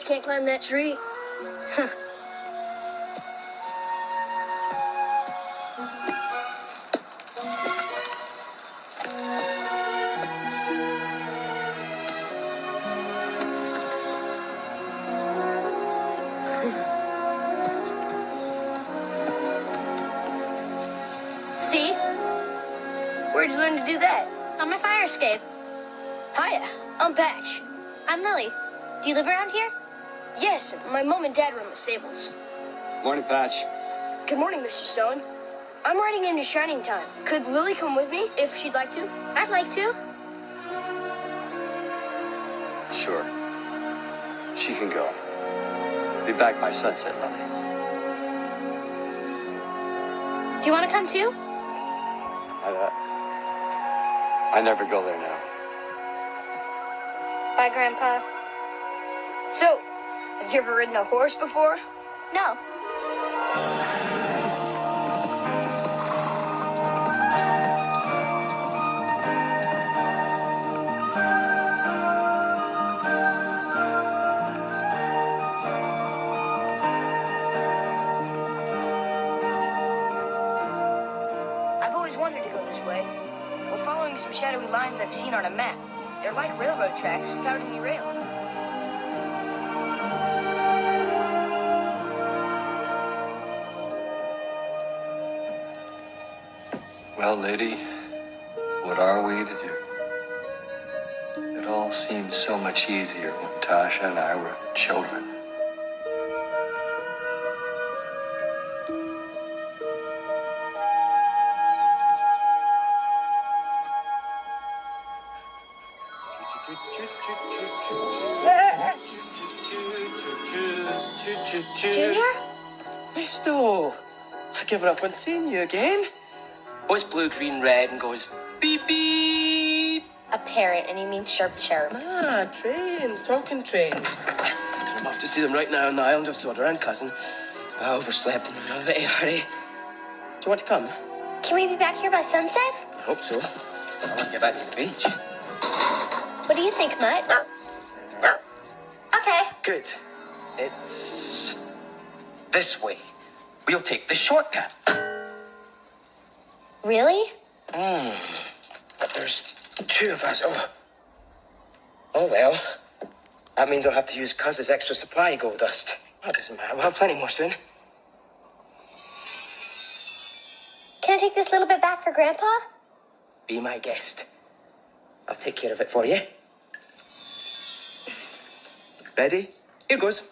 kids can't climb that tree. See? Where'd you learn to do that? On my fire escape. Hiya, I'm Patch. I'm Lily. Do you live around here? Yes, my mom and dad run the stables. Morning, Patch. Good morning, Mr. Stone. I'm riding into Shining Time. Could Lily come with me if she'd like to? I'd like to. Sure. She can go. Be back by sunset, Lily. Do you want to come too? I never go there now. Bye, Grandpa. So, have you ever ridden a horse before? No. I've always wanted to go this way. We're following some shadowy lines I've seen on a map. They're like railroad tracks without any rails. Well, lady, what are we to do? It all seemed so much easier when Tasha and I were children. Junior? Misto, I give up on seeing you again. What's blue, green, red, and goes beep beep? A parrot, and you mean chirp chirp. Ah, trains, talking trains. I'm off to see them right now on the island of Sodor and cousin. I overslept and I'm in a bit of a hurry. Do you want to come? Can we be back here by sunset? I hope so. I want to get back to the beach. What do you think, Mutt? Okay. Good. It's this way. We'll take the shortcut. Really? But there's two of us. Oh well. That means I'll have to use Cuz's extra supply of gold dust. That doesn't matter. We'll have plenty more soon. Can I take this little bit back for Grandpa? Be my guest. I'll take care of it for you. Ready? Here goes.